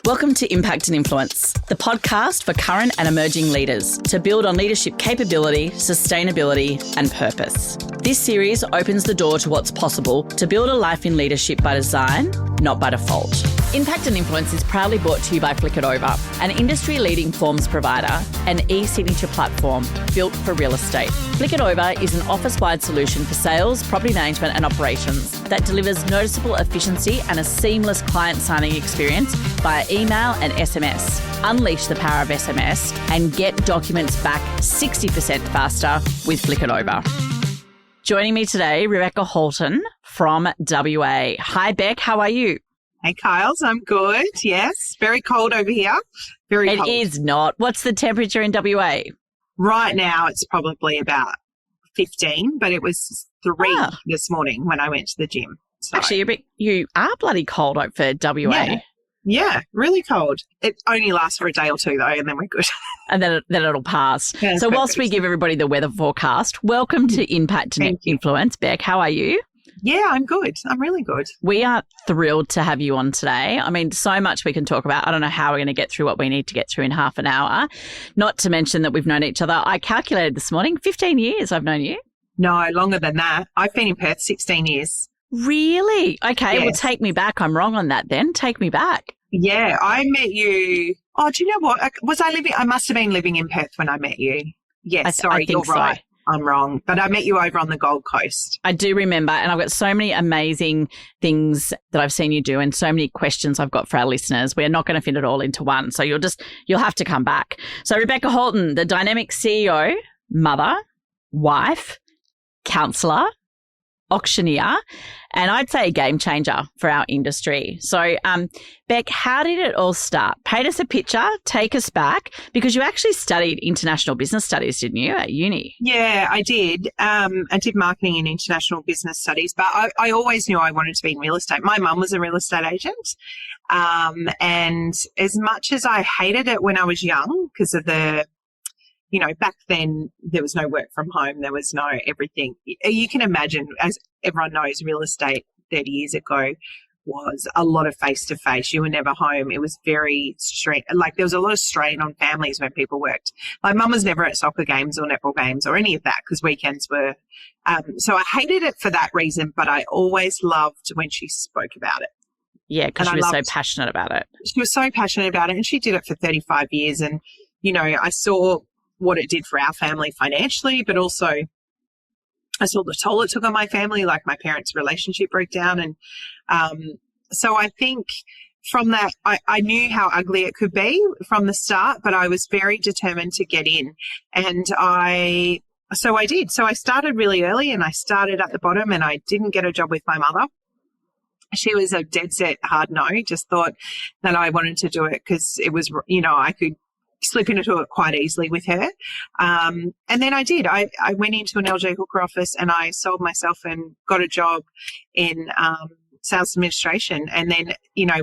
Welcome to Impact and Influence, the podcast for current and emerging leaders to build on leadership capability, sustainability, and purpose. This series opens the door to what's possible to build a life in leadership by design, not by default. Impact and Influence is proudly brought to you by Flick It Over, an industry-leading forms provider and e-signature platform built for real estate. Flick It Over is an office-wide solution for sales, property management and operations that delivers noticeable efficiency and a seamless client signing experience via email and SMS. Unleash the power of SMS and get documents back 60% faster with Flick It Over. Joining me today, Rebecca Halton from WA. Hi, Beck. How are you? Hey, Kyles. I'm good. Yes. Very cold over here. Very cold. It is not. What's the temperature in WA? Right now, it's probably about 15, but it was 3 this morning when I went to the gym. So. Actually, you are bloody cold for WA. Yeah, really cold. It only lasts for a day or two, though, and then we're good. And then it'll pass. Yeah, so whilst we give everybody the weather forecast, welcome to Impact and Influence. Beck, how are you? Yeah, I'm good. I'm really good. We are thrilled to have you on today. I mean, so much we can talk about. I don't know how we're going to get through what we need to get through in half an hour. Not to mention that we've known each other. I calculated this morning, 15 years I've known you. No, longer than that. I've been in Perth 16 years. Really? Okay, yes. Well, take me back. I'm wrong on that then. Take me back. Yeah, I met you. Oh, do you know what? I must have been living in Perth when I met you. Yes, sorry, you're right. So. I'm wrong. But I met you over on the Gold Coast. I do remember, and I've got so many amazing things that I've seen you do and so many questions I've got for our listeners. We're not going to fit it all into one. So you'll have to come back. So Rebecca Halton, the dynamic CEO, mother, wife, counsellor, auctioneer, and I'd say a game changer for our industry. So, Beck, how did it all start? Paint us a picture, take us back, because you actually studied international business studies, didn't you, at uni? Yeah, I did. I did marketing and international business studies, but I always knew I wanted to be in real estate. My mum was a real estate agent. And as much as I hated it when I was young because of back then there was no work from home. There was no everything. You can imagine, as everyone knows, real estate 30 years ago was a lot of face-to-face. You were never home. It was very strain. Like there was a lot of strain on families when people worked. My mum was never at soccer games or netball games or any of that because weekends were. So I hated it for that reason, but I always loved when she spoke about it. Yeah, because she was so passionate about it. She was so passionate about it, and she did it for 35 years. And, I saw what it did for our family financially, but also I saw the toll it took on my family, like my parents' relationship broke down. And so I think from that, I knew how ugly it could be from the start, but I was very determined to get in. And so I did. So I started really early and I started at the bottom and I didn't get a job with my mother. She was a dead set hard no, just thought that I wanted to do it because it was, I could slip into it quite easily with her. And then I did. I went into an LJ Hooker office and I sold myself and got a job in sales administration. And then, I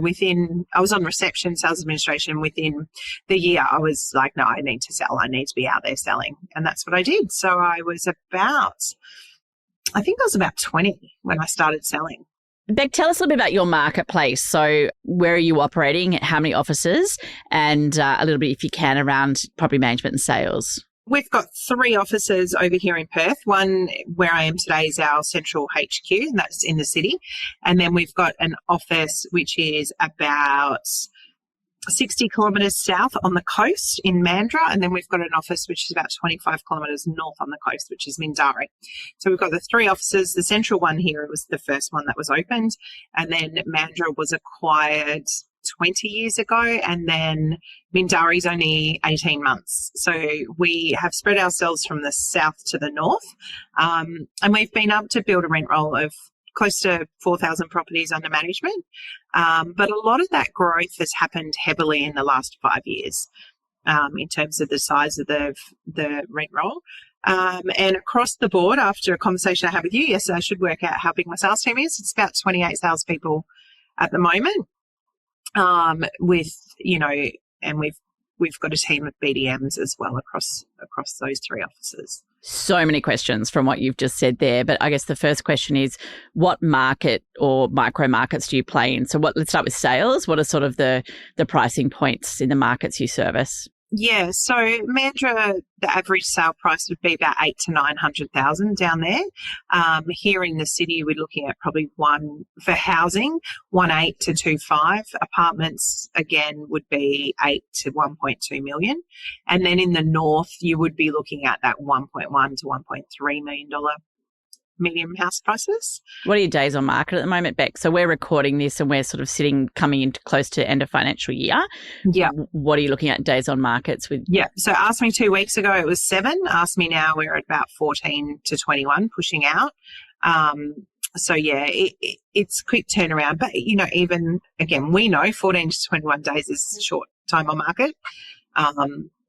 was on reception, sales administration. Within the year, I was like, no, I need to sell. I need to be out there selling. And that's what I did. So I was about 20 when I started selling. Beck, tell us a little bit about your marketplace. So where are you operating, how many offices, and a little bit, if you can, around property management and sales. We've got 3 offices over here in Perth. One where I am today is our central HQ, and that's in the city. And then we've got an office which is about 60 kilometres south on the coast in Mandurah, and then we've got an office which is about 25 kilometres north on the coast, which is Mindarie. So we've got the 3 offices. The central one here was the first one that was opened, and then Mandurah was acquired 20 years ago, and then Mindarie's only 18 months. So we have spread ourselves from the south to the north, and we've been able to build a rent roll of close to 4,000 properties under management. But a lot of that growth has happened heavily in the last 5 years in terms of the size of the rent roll. And across the board, after a conversation I had with you yesterday, I should work out how big my sales team is. It's about 28 salespeople at the moment and we've got a team of BDMs as well across those 3 offices. So many questions from what you've just said there. But I guess the first question is, what market or micro markets do you play in? So let's start with sales. What are sort of the pricing points in the markets you service? Yeah, so Mandurah, the average sale price would be about 800,000 to 900,000 down there. Here in the city, we're looking at probably for housing, 1.8 to 2.5. Apartments again would be 8 to 1.2 million, and then in the north, you would be looking at that 1.1 to 1.3 million dollar medium house prices. What are your days on market at the moment, Beck? So we're recording this and we're sort of coming into close to end of financial year. Yeah. What are you looking at days on markets with? Yeah. So asked me 2 weeks ago, it was 7. Asked me now, we're at about 14 to 21 pushing out. So yeah, it's quick turnaround, but even again, we know 14 to 21 days is short time on market.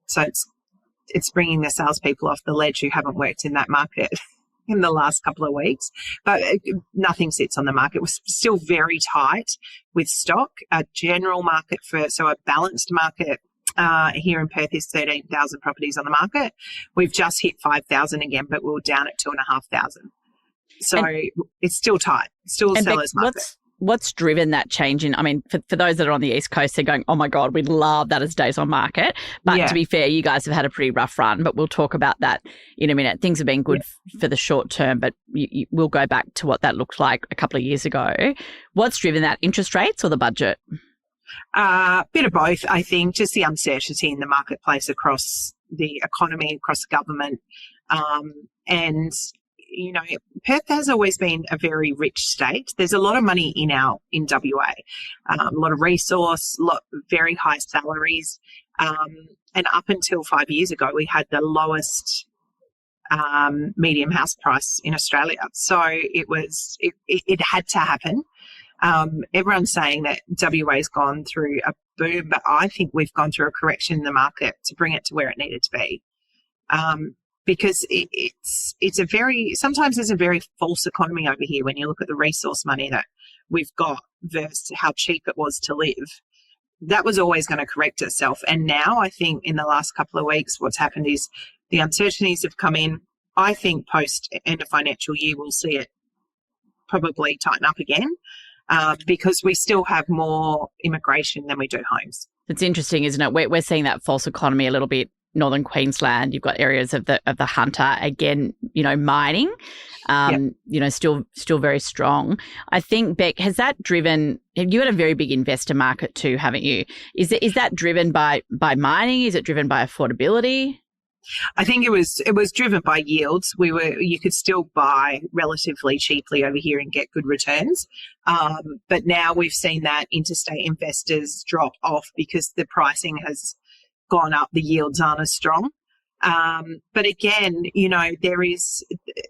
So it's bringing the salespeople off the ledge who haven't worked in that market in the last couple of weeks, but nothing sits on the market. We're still very tight with stock. A general market a balanced market here in Perth is 13,000 properties on the market. We've just hit 5,000 again, but we were down at 2,500. So it's still tight, still a seller's market. What's driven that change in, for those that are on the East Coast, they're going, oh my God, we'd love that as days on market. But to be fair, you guys have had a pretty rough run, but we'll talk about that in a minute. Things have been good for the short term, but we'll go back to what that looked like a couple of years ago. What's driven that, interest rates or the budget? Bit of both, I think, just the uncertainty in the marketplace across the economy, across the government. And Perth has always been a very rich state. There's a lot of money in WA, a lot of resource, very high salaries. And up until 5 years ago, we had the lowest medium house price in Australia. So it had to happen. Everyone's saying that WA's gone through a boom, but I think we've gone through a correction in the market to bring it to where it needed to be. Because sometimes there's a very false economy over here when you look at the resource money that we've got versus how cheap it was to live. That was always going to correct itself. And now I think in the last couple of weeks, what's happened is the uncertainties have come in. I think post end of financial year, we'll see it probably tighten up again because we still have more immigration than we do homes. It's interesting, isn't it? We're seeing that false economy a little bit. Northern Queensland, you've got areas of the Hunter, again, mining, still very strong. I think, Beck, has that driven, you had a very big investor market too, haven't you? Is that driven by mining? Is it driven by affordability? I think it was driven by yields. You could still buy relatively cheaply over here and get good returns. But now we've seen that interstate investors drop off because the pricing has gone up, the yields aren't as strong. But again, there is,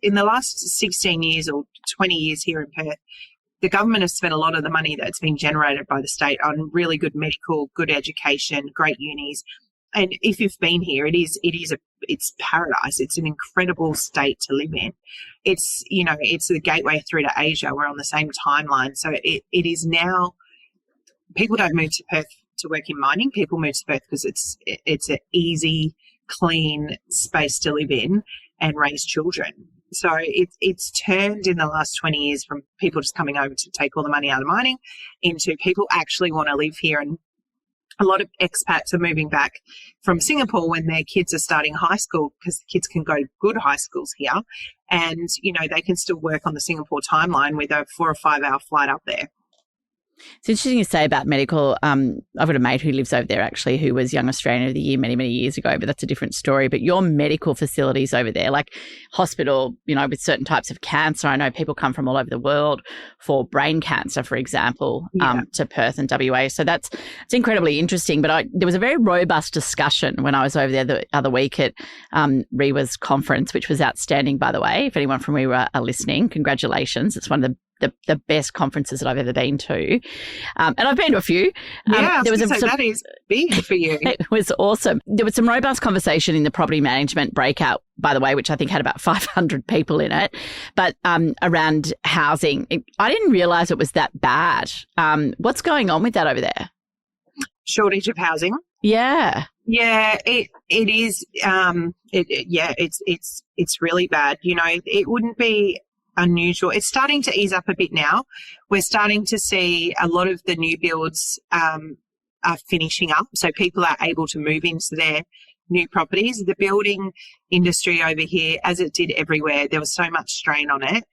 in the last 16 years or 20 years here in Perth, the government has spent a lot of the money that's been generated by the state on really good medical, good education, great unis. And if you've been here, it's paradise. It's an incredible state to live in. It's the gateway through to Asia. We're on the same timeline. So it is now, people don't move to Perth to work in mining. People move to Perth because it's an easy, clean space to live in and raise children. So it's turned in the last 20 years from people just coming over to take all the money out of mining into people actually want to live here. And a lot of expats are moving back from Singapore when their kids are starting high school because the kids can go to good high schools here and, they can still work on the Singapore timeline with a 4 or 5 hour flight up there. It's interesting you say about medical. I've got a mate who lives over there actually who was Young Australian of the Year many, many years ago, but that's a different story. But your medical facilities over there, like hospital, with certain types of cancer, I know people come from all over the world for brain cancer, for example, to Perth and WA. So it's incredibly interesting. But there was a very robust discussion when I was over there the other week at REWA's conference, which was outstanding, by the way. If anyone from REWA are listening, congratulations. It's one of the best conferences that I've ever been to. And I've been to a few. That is big for you. It was awesome. There was some robust conversation in the property management breakout, by the way, which I think had about 500 people in it, but around housing. I didn't realise it was that bad. What's going on with that over there? Shortage of housing. Yeah. Yeah, it is. It's really bad. You know, it wouldn't be unusual. It's starting to ease up a bit now. We're starting to see a lot of the new builds are finishing up, so people are able to move into their new properties. The building industry over here, as it did everywhere, there was so much strain on it.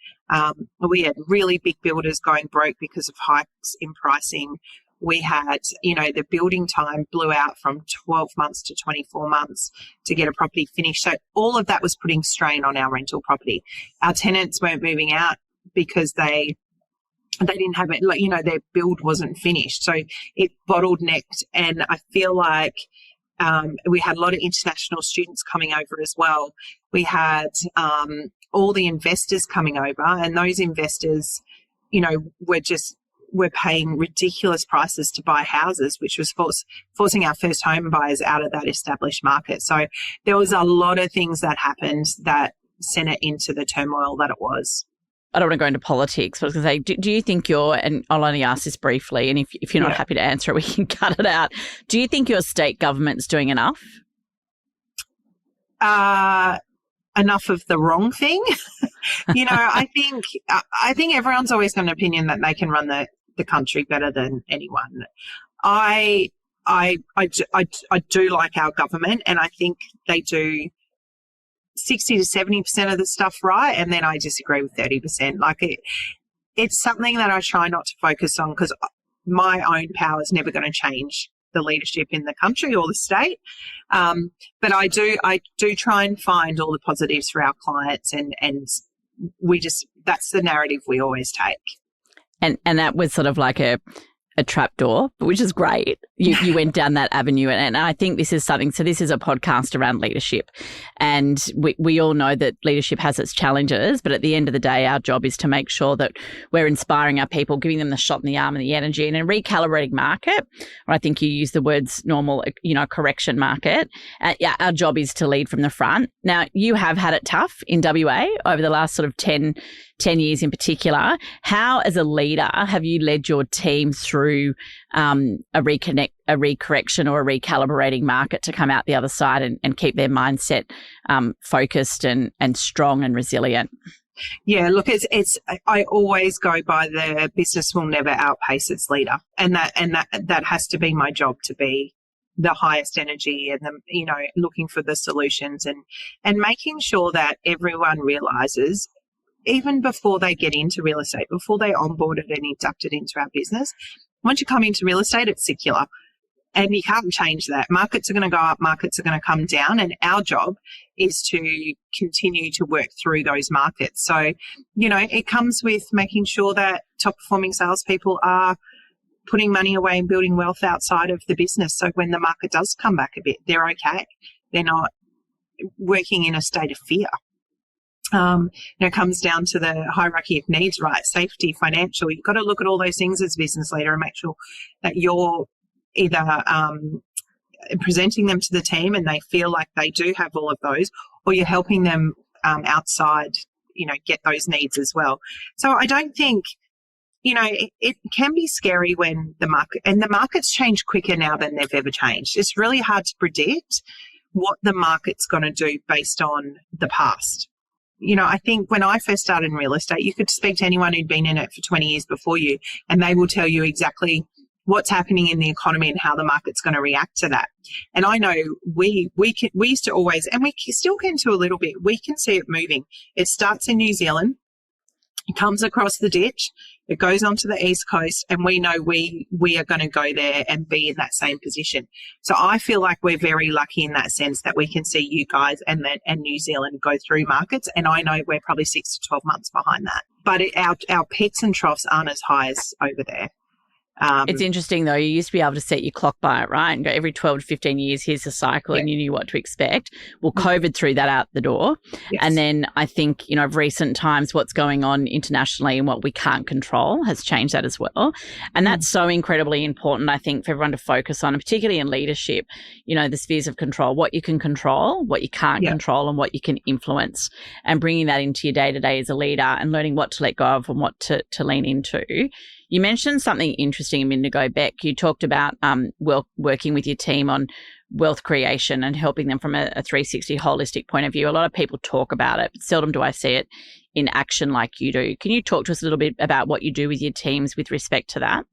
We had really big builders going broke because of hikes in pricing. We had, the building time blew out from 12 months to 24 months to get a property finished. So all of that was putting strain on our rental property. Our tenants weren't moving out because they didn't have it, their build wasn't finished. So it bottlenecked, and I feel like we had a lot of international students coming over as well. We had all the investors coming over, and those investors, were paying ridiculous prices to buy houses, which was forcing our first home buyers out of that established market. So there was a lot of things that happened that sent it into the turmoil that it was. I don't want to go into politics, but I was going to say, do you think and I'll only ask this briefly, and if you're not happy to answer it, we can cut it out. Do you think your state government's doing enough? Enough of the wrong thing? I think everyone's always got an opinion that they can run the country better than anyone. I do like our government, and I think they do 60 to 70% of the stuff right, and then I disagree with 30%. It's something that I try not to focus on, because my own power is never going to change the leadership in the country or the state. But I do try and find all the positives for our clients, and that's the narrative we always take. And that was sort of like a trapdoor, which is great. You went down that avenue, and I think this is something. So this is a podcast around leadership, and we all know that leadership has its challenges, but at the end of the day, our job is to make sure that we're inspiring our people, giving them the shot in the arm and the energy, and in a recalibrating market, or I think you use the words normal, correction market. Our job is to lead from the front. Now, you have had it tough in WA over the last sort of 10 years in particular. How, as a leader, have you led your team through a recorrection or a recalibrating market to come out the other side and keep their mindset focused and strong and resilient? Yeah, look, I always go by the business will never outpace its leader, and that has to be my job, to be the highest energy and looking for the solutions and making sure that everyone realizes, even before they get into real estate, before they onboarded and inducted into our business, once you come into real estate, it's secular, and you can't change that. Markets are going to go up, markets are going to come down, and our job is to continue to work through those markets. So, it comes with making sure that top performing salespeople are putting money away and building wealth outside of the business. So when the market does come back a bit, they're okay. They're not working in a state of fear. It comes down to the hierarchy of needs, right? Safety, financial. You've got to look at all those things as a business leader and make sure that you're either presenting them to the team and they feel like they do have all of those, or you're helping them outside, get those needs as well. So I don't think, it can be scary when the markets change quicker now than they've ever changed. It's really hard to predict what the market's going to do based on the past. I think when I first started in real estate, you could speak to anyone who'd been in it for 20 years before you, and they will tell you exactly what's happening in the economy and how the market's going to react to that. And I know we used to always, and we still can to a little bit, we can see it moving. It starts in New Zealand, it comes across the ditch, it goes onto the East Coast, and we know we are going to go there and be in that same position. So I feel like we're very lucky in that sense that we can see you guys and New Zealand go through markets, and I know we're probably 6 to 12 months behind that. But our peaks and troughs aren't as high as over there. It's interesting, though. You used to be able to set your clock by it, right? And go every 12 to 15 years, here's the cycle, and you knew what to expect. Well, COVID threw that out the door. Yes. And then I think, of recent times, what's going on internationally and what we can't control has changed that as well. And that's so incredibly important, I think, for everyone to focus on, and particularly in leadership, the spheres of control, what you can control, what you can't control, and what you can influence, and bringing that into your day-to-day as a leader and learning what to let go of and what to lean into. You mentioned something interesting a minute ago, Beck. You talked about working with your team on wealth creation and helping them from a 360 holistic point of view. A lot of people talk about it, but seldom do I see it in action like you do. Can you talk to us a little bit about what you do with your teams with respect to that?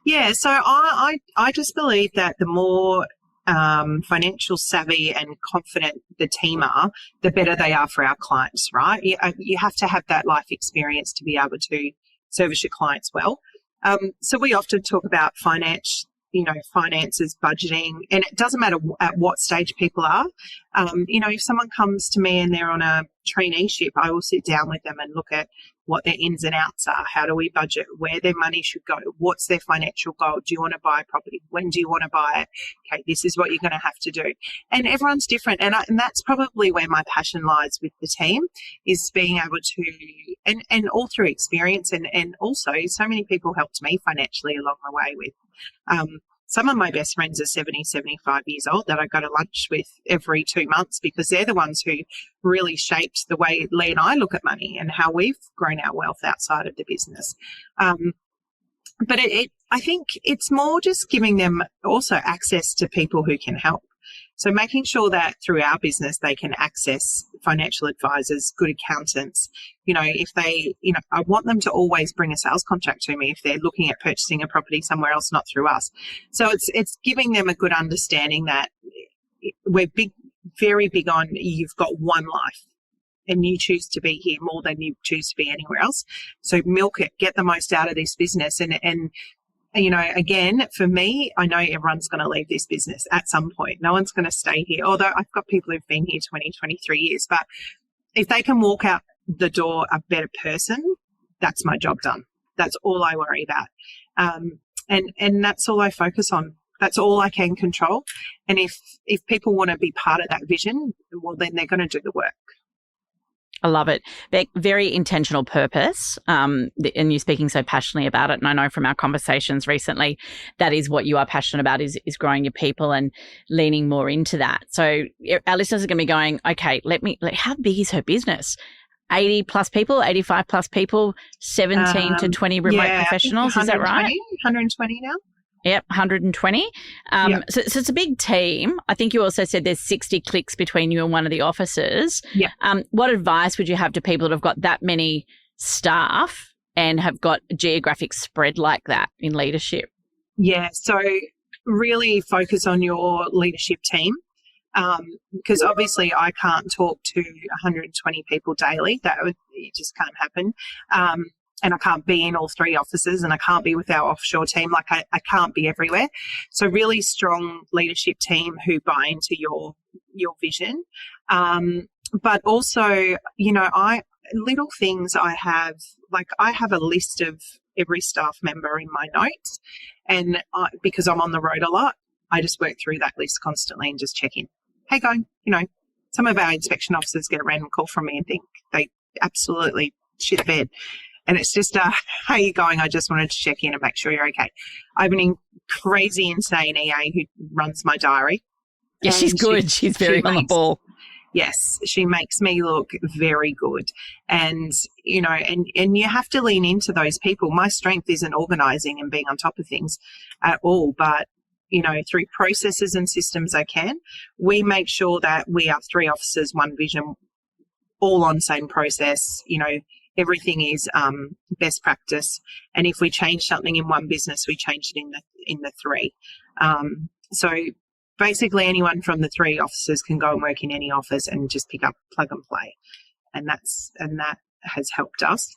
Yeah, so I just believe that the more financial savvy and confident the team are, the better they are for our clients, right? You have to have that life experience to be able to service your clients well. So we often talk about finances, budgeting, and it doesn't matter at what stage people are. If someone comes to me and they're on a traineeship, I will sit down with them and look at what their ins and outs are. How do we budget? Where their money should go? What's their financial goal? Do you want to buy a property? When do you want to buy it? Okay, this is what you're going to have to do. And everyone's different. And that's probably where my passion lies with the team, is being able to, and all through experience, and also so many people helped me financially along the way with, some of my best friends are 70, 75 years old that I go to lunch with every 2 months, because they're the ones who really shaped the way Lee and I look at money and how we've grown our wealth outside of the business. But I think it's more just giving them also access to people who can help. So making sure that through our business they can access financial advisors, good accountants. If they, I want them to always bring a sales contract to me if they're looking at purchasing a property somewhere else, not through us. So it's giving them a good understanding that we're very big on, you've got one life and you choose to be here more than you choose to be anywhere else. So milk it, get the most out of this business. And again, for me, I know everyone's going to leave this business at some point. No one's going to stay here, although I've got people who've been here 20, 23 years. But if they can walk out the door a better person, that's my job done. That's all I worry about. And that's all I focus on. That's all I can control. And if people want to be part of that vision, well, then they're going to do the work. I love it. Beck, very intentional purpose, and you're speaking so passionately about it. And I know from our conversations recently, that is what you are passionate about, is growing your people and leaning more into that. So our listeners are going to be going, okay, how big is her business? 80 plus people, 85 plus people, 17 to 20 remote professionals. Is that right? 120 now. Yep, 120. So it's a big team. I think you also said there's 60 clicks between you and one of the offices. Yeah. What advice would you have to people that have got that many staff and have got a geographic spread like that in leadership? Yeah, so really focus on your leadership team, because obviously I can't talk to 120 people daily. It just can't happen. And I can't be in all 3 offices, and I can't be with our offshore team. Like I can't be everywhere. So really strong leadership team who buy into your vision. But also, little things I have a list of every staff member in my notes, and because I'm on the road a lot, I just work through that list constantly and just check in. Hey, going, some of our inspection officers get a random call from me and think they absolutely shit the bed. And it's just, how are you going? I just wanted to check in and make sure you're okay. I have an crazy, insane EA who runs my diary. Yeah, she's good. She's very on the ball. Yes, she makes me look very good. And, and you have to lean into those people. My strength isn't organising and being on top of things at all, but, through processes and systems I can. We make sure that we are 3 officers, 1 vision, all on same process, everything is best practice, and if we change something in one business, we change it in the 3. So basically, anyone from the 3 offices can go and work in any office and just pick up, plug and play, and that has helped us.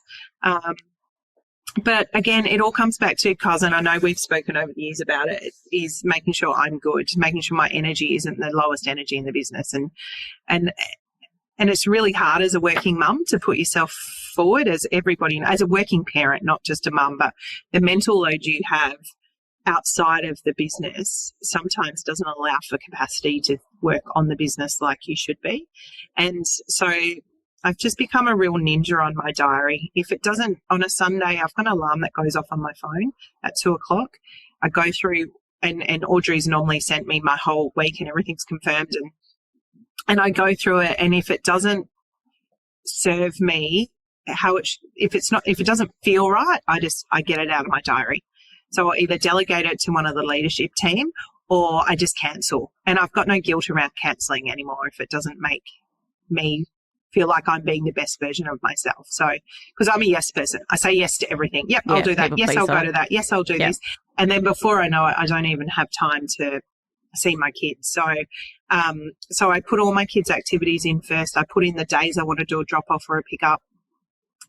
But again, it all comes back to, cousin, I know we've spoken over the years about it, is making sure I'm good, making sure my energy isn't the lowest energy in the business, and it's really hard as a working mum to put yourself forward as a working parent, not just a mum, but the mental load you have outside of the business sometimes doesn't allow for capacity to work on the business like you should be. And so I've just become a real ninja on my diary. If it doesn't, on a Sunday, I've got an alarm that goes off on my phone at 2:00. I go through, and Audrey's normally sent me my whole week and everything's confirmed, and I go through it, and if it doesn't serve me if it doesn't feel right, I get it out of my diary. So I'll either delegate it to one of the leadership team or I just cancel. And I've got no guilt around cancelling anymore if it doesn't make me feel like I'm being the best version of myself. So, because I'm a yes person. I say yes to everything. Yep, I'll do that. Yes, I'll go to that. Yes, I'll do this. And then before I know it, I don't even have time to see my kids. So, so I put all my kids' activities in first. I put in the days I want to do a drop off or a pick up.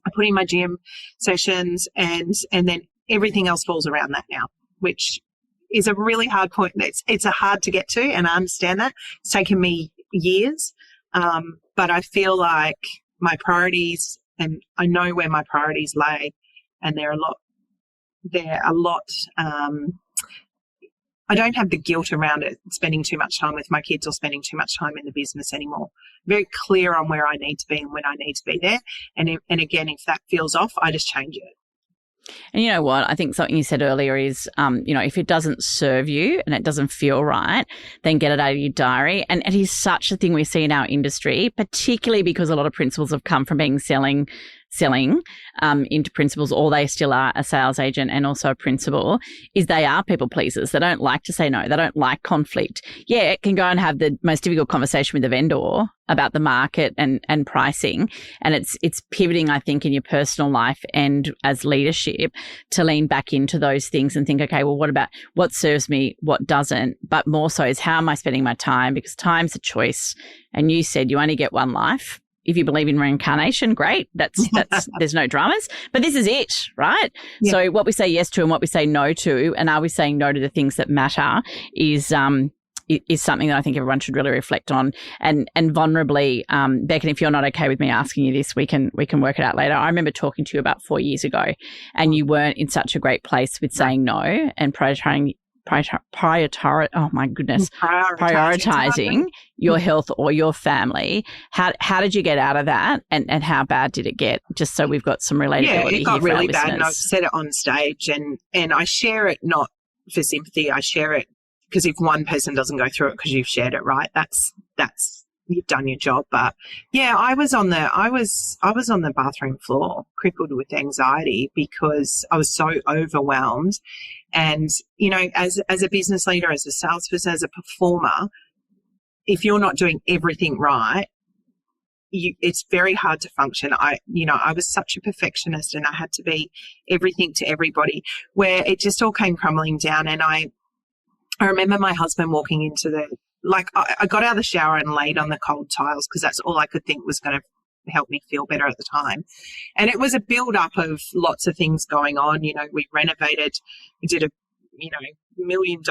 I put in my gym sessions and then everything else falls around that now, which is a really hard point. It's a hard to get to, and I understand that. It's taken me years. But I feel like my priorities, and I know where my priorities lay, and they're a lot, I don't have the guilt around it, spending too much time with my kids or spending too much time in the business anymore. Very clear on where I need to be and when I need to be there. And again, if that feels off, I just change it. And you know what? I think something you said earlier is, if it doesn't serve you and it doesn't feel right, then get it out of your diary. And it is such a thing we see in our industry, particularly because a lot of principals have come from being selling into principals, or they still are a sales agent and also a principal, is they are people pleasers. They don't like to say no. They don't like conflict. Yeah, it can go and have the most difficult conversation with the vendor about the market and pricing. And it's pivoting, I think, in your personal life and as leadership to lean back into those things and think, okay, well, what serves me, what doesn't? But more so is, how am I spending my time? Because time's a choice. And you said you only get one life. If you believe in reincarnation, great. That's there's no dramas. But this is it, right? Yeah. So what we say yes to and what we say no to, and are we saying no to the things that matter, is something that I think everyone should really reflect on. And vulnerably, Beck, if you're not okay with me asking you this, we can work it out later. I remember talking to you about 4 years ago, and you weren't in such a great place with saying no and prioritizing your health or your family. How did you get out of that, and how bad did it get? Just so we've got some relatability. Yeah, it got really bad, listeners. and I've said it on stage, and I share it not for sympathy. I share it because if one person doesn't go through it because you've shared it, right, that's you've done your job. But yeah, I was on the bathroom floor, crippled with anxiety because I was so overwhelmed. And, as a business leader, as a salesperson, as a performer, if you're not doing everything right, it's very hard to function. I was such a perfectionist, and I had to be everything to everybody, where it just all came crumbling down. And I remember my husband walking into I got out of the shower and laid on the cold tiles because that's all I could think was going to help me feel better at the time. And it was a build up of lots of things going on. We renovated, we did a $1 million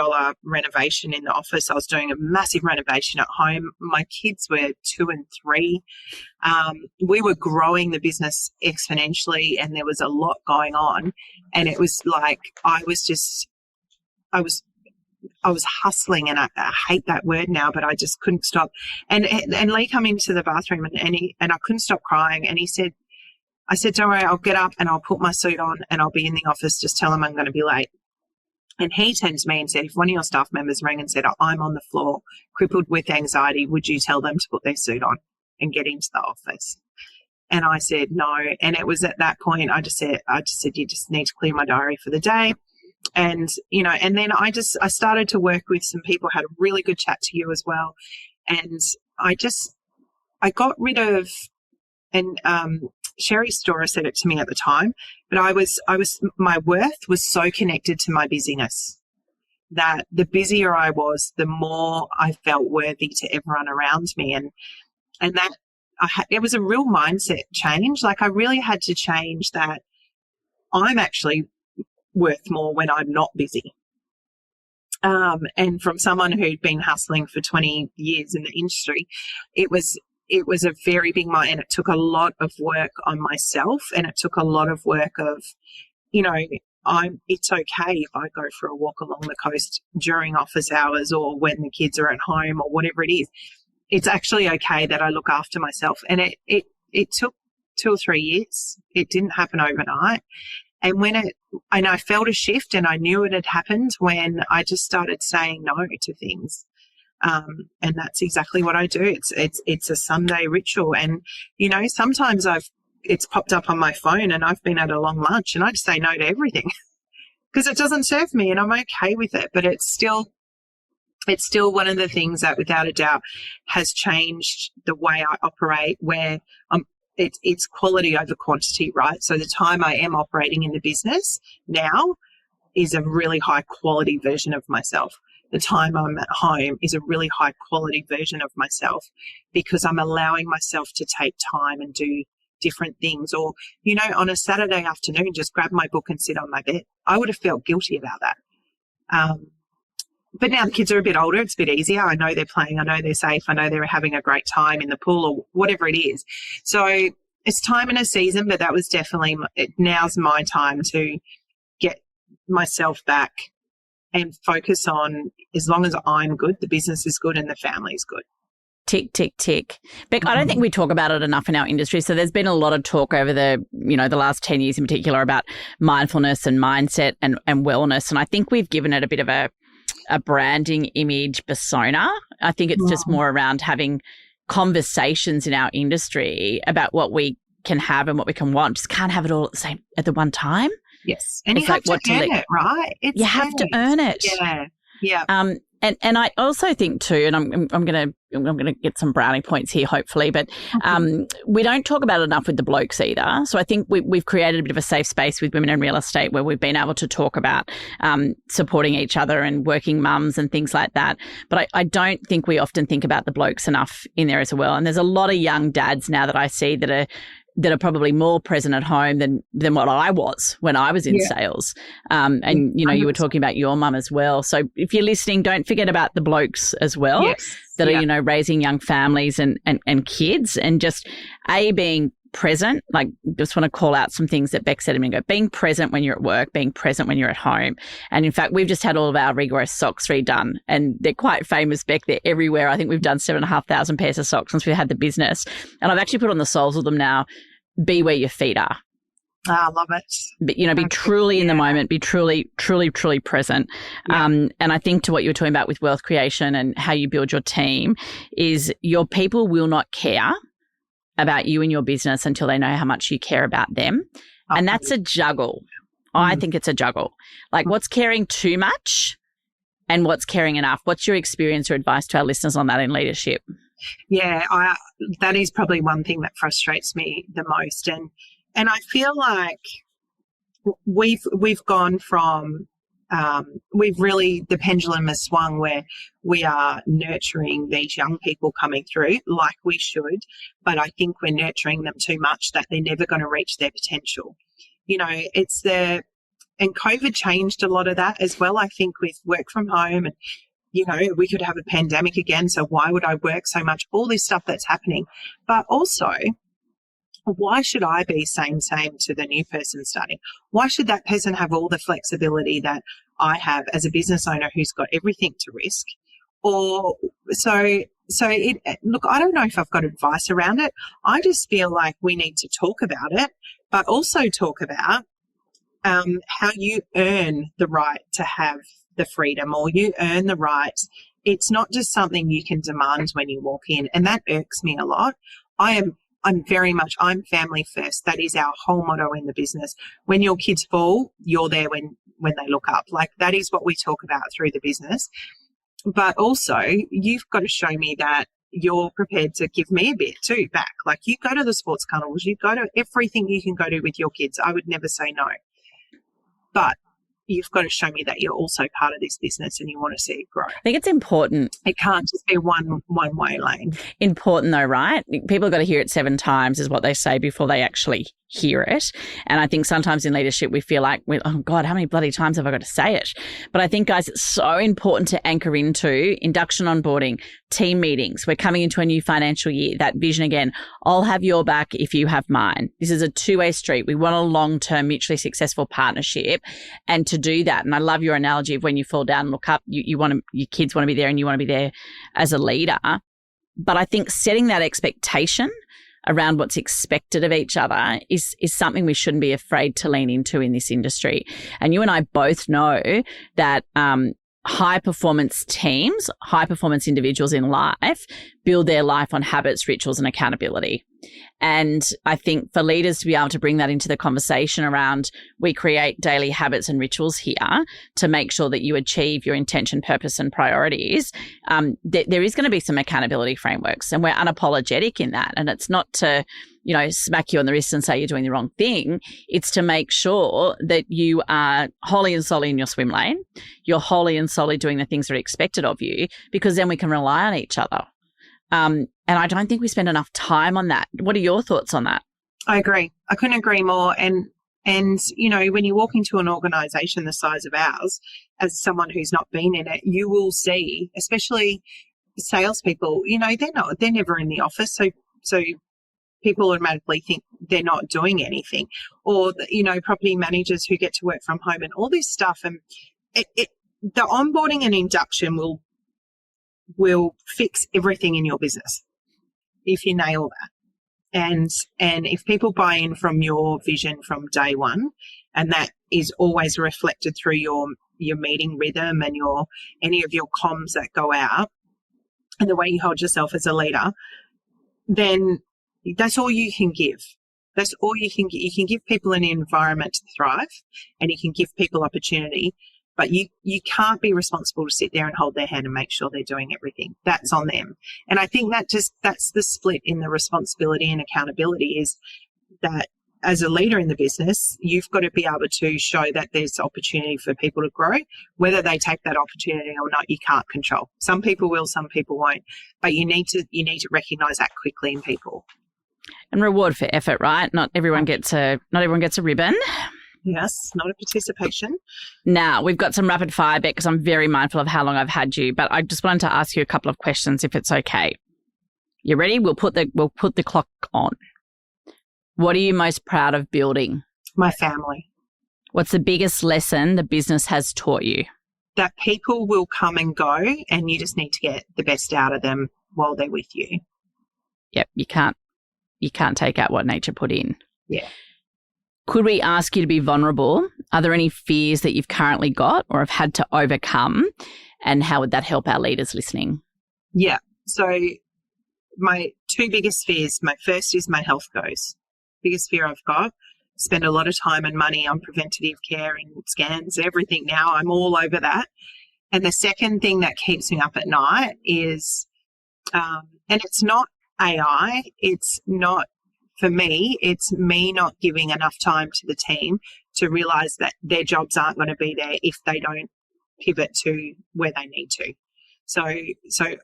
renovation in the office. I was doing a massive renovation at home. My kids were 2 and 3. We were growing the business exponentially, and there was a lot going on. And it was like, I was hustling, and I hate that word now, but I just couldn't stop. And Lee come into the bathroom and I couldn't stop crying. And I said, don't worry, I'll get up and I'll put my suit on and I'll be in the office. Just tell them I'm going to be late. And he turned to me and said, if one of your staff members rang and said, I'm on the floor, crippled with anxiety, would you tell them to put their suit on and get into the office? And I said, no. And it was at that point, I just said, you just need to clear my diary for the day. And, and then I started to work with some people, had a really good chat to you as well. And I got rid of, and Sherry Storer said it to me at the time, but my worth was so connected to my busyness that the busier I was, the more I felt worthy to everyone around me. And that it was a real mindset change. Like, I really had to change that I'm actually worth more when I'm not busy. And from someone who'd been hustling for 20 years in the industry, it was a very big mind, and it took a lot of work on myself, and it took a lot of work of, it's okay if I go for a walk along the coast during office hours or when the kids are at home or whatever it is. It's actually okay that I look after myself. And it took 2 or 3 years. It didn't happen overnight. And I felt a shift, and I knew it had happened when I just started saying no to things. And that's exactly what I do. It's a Sunday ritual. And, sometimes I've it's popped up on my phone and I've been at a long lunch and I just say no to everything because it doesn't serve me and I'm okay with it. But it's still one of the things that without a doubt has changed the way I operate, where it's quality over quantity, right? So the time I am operating in the business now is a really high quality version of myself. The time I'm at home is a really high quality version of myself because I'm allowing myself to take time and do different things. Or, you know, on a Saturday afternoon, just grab my book and sit on my bed. I would have felt guilty about that. But now the kids are a bit older, it's a bit easier. I know they're playing, I know they're safe, I know they're having a great time in the pool or whatever it is. So it's time and a season, but that was definitely, now's my time to get myself back and focus on, as long as I'm good, the business is good and the family's good. Tick, tick, tick. Beck, I don't think we talk about it enough in our industry. So there's been a lot of talk over the last 10 years in particular about mindfulness and mindset and wellness. And I think we've given it a bit of a branding image persona. I think it's just more around having conversations in our industry about what we can have and what we can want. Just can't have it all at the one time. Yes. And it's you have to earn it, right? You have to earn it. Yeah. Yeah. And I also think too, and I'm gonna get some brownie points here, hopefully, but we don't talk about it enough with the blokes either. So I think we've created a bit of a safe space with Women in Real Estate where we've been able to talk about supporting each other and working mums and things like that. But I don't think we often think about the blokes enough in there as well. And there's a lot of young dads now that I see that are probably more present at home than what I was when I was in sales. And, you know, you were talking about your mum as well. So if you're listening, don't forget about the blokes as well that are, you know, raising young families and kids and just being present. Like, just want to call out some things that Beck said a minute ago. Being present when you're at work, being present when you're at home. And in fact, we've just had all of our regrowth socks redone and they're quite famous, Beck. They're everywhere. I think we've done 7,500 pairs of socks since we had the business. And I've actually put on the soles of them now, be where your feet are. I love it. But, you know, be truly in the moment, be truly, truly, truly present. Yeah. And I think to what you were talking about with wealth creation and how you build your team is your people will not care about you and your business until they know how much you care about them. Oh, and that's a juggle. I think it's a juggle. Like, what's caring too much and what's caring enough? What's your experience or advice to our listeners on that in leadership? Yeah, that is probably one thing that frustrates me the most. And I feel like we've gone from the pendulum has swung where we are nurturing these young people coming through like we should, but I think we're nurturing them too much that they're never going to reach their potential. You know, and COVID changed a lot of that as well. I think with work from home and, you know, we could have a pandemic again, so why would I work so much? All this stuff that's happening. But also, why should I be same to the new person starting? Why should that person have all the flexibility that I have as a business owner who's got everything to risk? Or look, I don't know if I've got advice around it. I just feel like we need to talk about it, but also talk about how you earn the right to have the freedom, or you earn the right. It's not just something you can demand when you walk in, and that irks me a lot. I'm family first. That is our whole motto in the business. When your kids fall, you're there when they look up. Like, that is what we talk about through the business. But also, you've got to show me that you're prepared to give me a bit too back. Like, you go to the sports carnivals, you go to everything you can go to with your kids. I would never say no. But you've got to show me that you're also part of this business and you want to see it grow. I think it's important. It can't just be one way lane. Important though, right? People have got to hear it 7 times is what they say before they actually hear it. And I think sometimes in leadership we feel like, oh God, how many bloody times have I got to say it? But I think, guys, it's so important to anchor into induction onboarding, team meetings. We're coming into a new financial year. That vision again, I'll have your back if you have mine. This is a two-way street. We want a long-term mutually successful partnership. And to do that, and I love your analogy of when you fall down and look up, your kids want to be there and you want to be there as a leader. But I think setting that expectation around what's expected of each other is something we shouldn't be afraid to lean into in this industry. And you and I both know that high performance teams, high performance individuals in life build their life on habits, rituals, and accountability. And I think for leaders to be able to bring that into the conversation around, we create daily habits and rituals here to make sure that you achieve your intention, purpose, and priorities. There is going to be some accountability frameworks, and we're unapologetic in that. And it's not to, smack you on the wrist and say you're doing the wrong thing. It's to make sure that you are wholly and solely in your swim lane. You're wholly and solely doing the things that are expected of you, because then we can rely on each other. And I don't think we spend enough time on that. What are your thoughts on that? I agree. I couldn't agree more. And when you walk into an organisation the size of ours, as someone who's not been in it, you will see, especially salespeople, they're never in the office. So people automatically think they're not doing anything, or, property managers who get to work from home and all this stuff. And the onboarding and induction will fix everything in your business if you nail that. And if people buy in from your vision from day one, and that is always reflected through your meeting rhythm and any of your comms that go out and the way you hold yourself as a leader, then that's all you can give. That's all you can give. You can give people an environment to thrive, and you can give people opportunity, but you can't be responsible to sit there and hold their hand and make sure they're doing everything. That's on them. And I think that's the split in the responsibility and accountability, is that as a leader in the business, you've got to be able to show that there's opportunity for people to grow. Whether they take that opportunity or not, you can't control. Some people will, some people won't, but you need to recognize that quickly in people. And reward for effort, right? Not everyone gets a ribbon. Yes, not a participation. Now, we've got some rapid fire, Beck, because I'm very mindful of how long I've had you, but I just wanted to ask you a couple of questions, if it's okay. You ready? We'll put the clock on. What are you most proud of building? My family. What's the biggest lesson the business has taught you? That people will come and go, and you just need to get the best out of them while they're with you. Yep, you can't take out what nature put in. Yeah. Could we ask you to be vulnerable? Are there any fears that you've currently got or have had to overcome? And how would that help our leaders listening? Yeah. So my two biggest fears, my first is my health goes. Biggest fear I've got. Spend a lot of time and money on preventative care and scans, everything now. I'm all over that. And the second thing that keeps me up at night is, and it's not AI, it's not, for me, it's me not giving enough time to the team to realise that their jobs aren't going to be there if they don't pivot to where they need to. So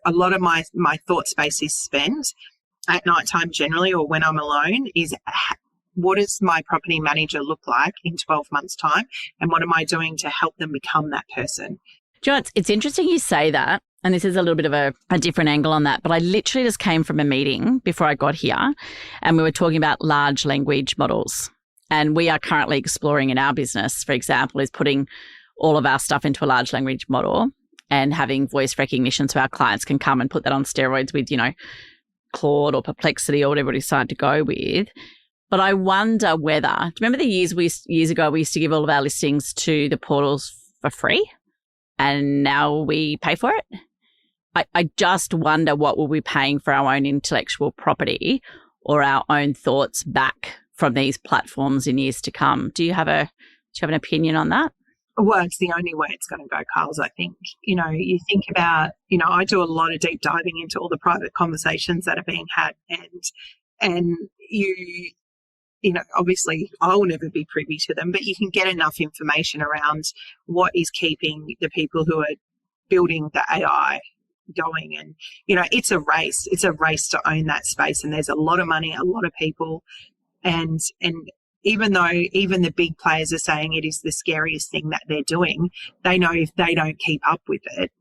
a lot of my thought space is spent at night time generally, or when I'm alone, is what does my property manager look like in 12 months' time, and what am I doing to help them become that person? Do you know, it's interesting you say that, and this is a little bit of a different angle on that, but I literally just came from a meeting before I got here, and we were talking about large language models. And we are currently exploring in our business, for example, is putting all of our stuff into a large language model and having voice recognition so our clients can come and put that on steroids with, Claude or Perplexity or whatever we decide to go with. But I wonder whether, do you remember the years ago we used to give all of our listings to the portals for free, and now we pay for it? I just wonder what we'll be paying for our own intellectual property or our own thoughts back from these platforms in years to come. Do you have an opinion on that? Well, it's the only way it's going to go, Carls, I think. You think about, I do a lot of deep diving into all the private conversations that are being had, and obviously I will never be privy to them, but you can get enough information around what is keeping the people who are building the AI going. And, it's a race. It's a race to own that space. And there's a lot of money, a lot of people. And even though even the big players are saying it is the scariest thing that they're doing, they know if they don't keep up with it,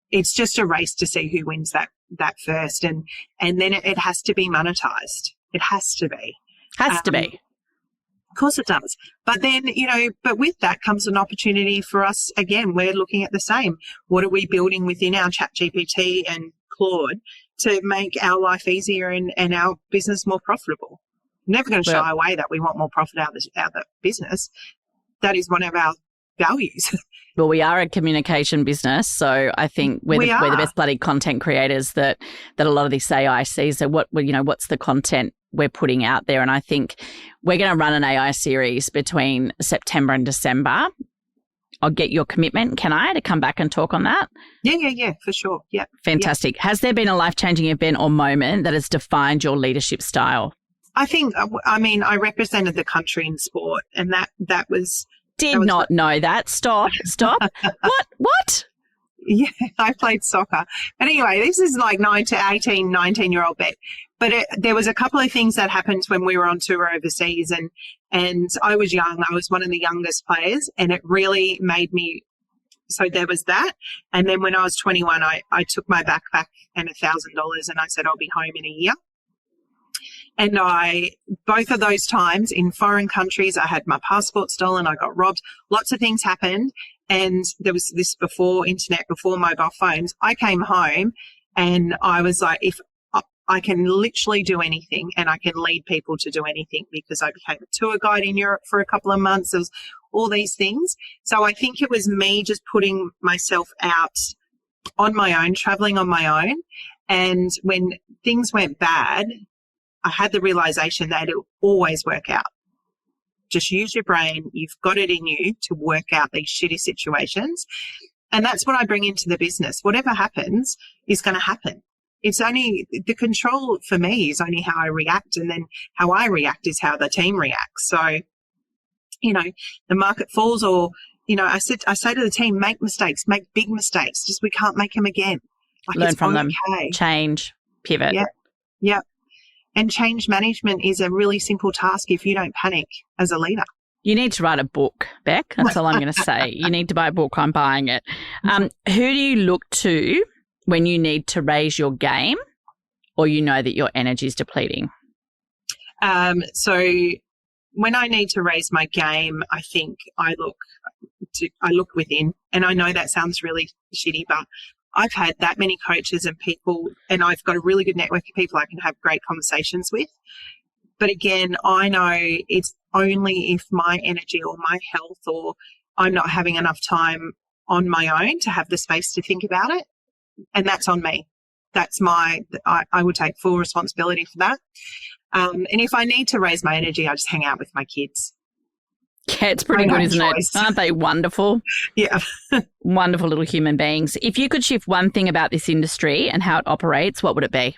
it's just a race to see who wins that first. And then it has to be monetized. It has to be. Has to be. Of course it does. But then, but with that comes an opportunity for us. Again, we're looking at the same. What are we building within our ChatGPT and Claude to make our life easier and our business more profitable? Never going to shy away that we want more profit out of the business. That is one of our values. Well, we are a communication business, so I think we're the best bloody content creators that a lot of this AI sees. So what's the content we're putting out there? And I think we're going to run an AI series between September and December. I'll get your commitment, can I, to come back and talk on that? Yeah, for sure. Yeah. Fantastic. Yeah. Has there been a life-changing event or moment that has defined your leadership style? I think, I represented the country in sport, and that was... Did not know that. Stop. What? Yeah, I played soccer. But anyway, this is like 19-year-old Beck. But there was a couple of things that happened when we were on tour overseas, and I was young. I was one of the youngest players, and it really made me. So there was that. And then when I was 21, I took my backpack and $1,000, and I said, I'll be home in a year. And both of those times in foreign countries, I had my passport stolen, I got robbed, lots of things happened. And there was this before internet, before mobile phones. I came home and I was like, if I can literally do anything and I can lead people to do anything, because I became a tour guide in Europe for a couple of months. There was all these things. So I think it was me just putting myself out on my own, traveling on my own. And when things went bad, I had the realization that it'll always work out. Just use your brain. You've got it in you to work out these shitty situations. And that's what I bring into the business. Whatever happens is going to happen. It's only the control for me is only how I react. And then how I react is how the team reacts. So, the market falls, or, I say to the team, make mistakes, make big mistakes. Just we can't make them again. Learn from them. Change, pivot. Yeah. And change management is a really simple task if you don't panic as a leader. You need to write a book, Beck. That's all I'm going to say. You need to buy a book. I'm buying it. Who do you look to when you need to raise your game, or you know that your energy is depleting? So when I need to raise my game, I think I look within. And I know that sounds really shitty, but I've had that many coaches and people, and I've got a really good network of people I can have great conversations with. But again, I know it's only if my energy or my health, or I'm not having enough time on my own to have the space to think about it. And that's on me. That's I would take full responsibility for that. And if I need to raise my energy, I just hang out with my kids. Yeah, it's pretty good, isn't it? Aren't they wonderful? Yeah. Wonderful little human beings. If you could shift one thing about this industry and how it operates, what would it be?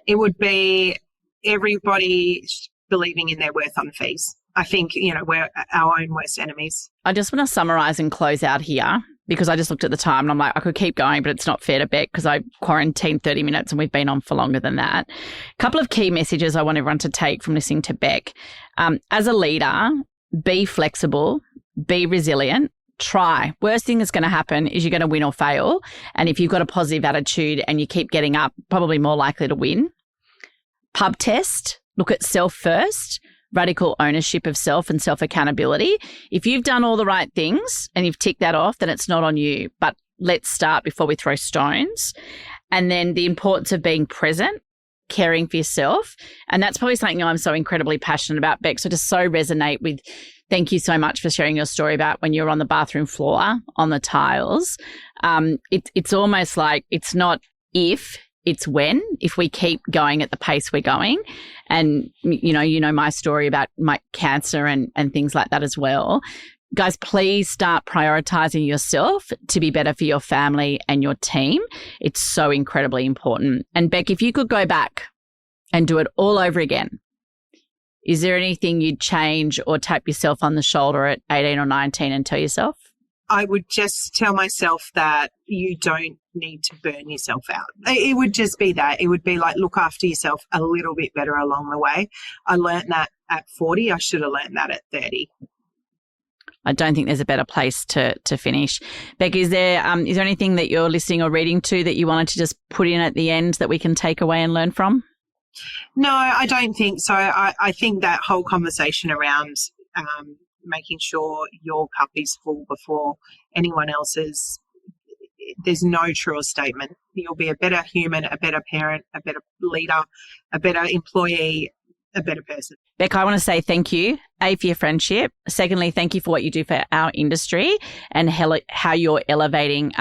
It would be everybody believing in their worth on fees. I think, we're our own worst enemies. I just want to summarise and close out here, because I just looked at the time and I'm like, I could keep going, but it's not fair to Beck because I quarantined 30 minutes and we've been on for longer than that. A couple of key messages I want everyone to take from listening to Beck. As a leader, be flexible, be resilient, try. Worst thing that's going to happen is you're going to win or fail. And if you've got a positive attitude and you keep getting up, probably more likely to win. Pub test, look at self first, radical ownership of self and self-accountability. If you've done all the right things and you've ticked that off, then it's not on you. But let's start before we throw stones. And then the importance of being present, caring for yourself. And that's probably something I'm so incredibly passionate about, Beck. So to so resonate with, thank you so much for sharing your story about when you were on the bathroom floor, on the tiles. It's almost like it's not if, it's when, if we keep going at the pace we're going. And, you know my story about my cancer and things like that as well. Guys, please start prioritizing yourself to be better for your family and your team. It's so incredibly important. And Beck, if you could go back and do it all over again, is there anything you'd change or tap yourself on the shoulder at 18 or 19 and tell yourself? I would just tell myself that you don't need to burn yourself out. It would just be that. It would be like, look after yourself a little bit better along the way. I learned that at 40. I should have learned that at 30. I don't think there's a better place to finish. Beck, is there anything that you're listening or reading to that you wanted to just put in at the end that we can take away and learn from? No, I don't think so. I think that whole conversation around making sure your cup is full before anyone else's, there's no truer statement. You'll be a better human, a better parent, a better leader, a better employee, a better person. Beck, I want to say thank you, A, for your friendship. Secondly, thank you for what you do for our industry and how you're elevating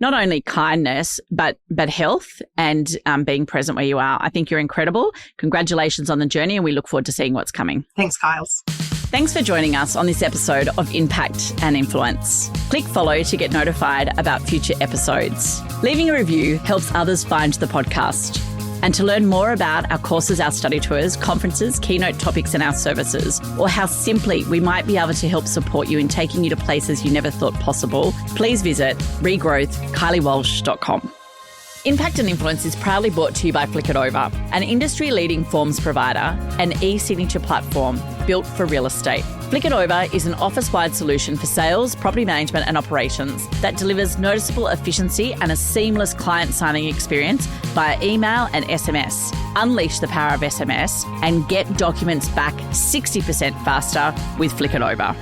not only kindness, but health and being present where you are. I think you're incredible. Congratulations on the journey, and we look forward to seeing what's coming. Thanks, Kyles. Thanks for joining us on this episode of Impact and Influence. Click follow to get notified about future episodes. Leaving a review helps others find the podcast. And to learn more about our courses, our study tours, conferences, keynote topics and our services, or how simply we might be able to help support you in taking you to places you never thought possible, please visit regrowthkyliewalsh.com. Impact and Influence is proudly brought to you by Flick It Over, an industry-leading forms provider and e-signature platform built for real estate. Flick It Over is an office-wide solution for sales, property management and operations that delivers noticeable efficiency and a seamless client signing experience via email and SMS. Unleash the power of SMS and get documents back 60% faster with Flick It Over.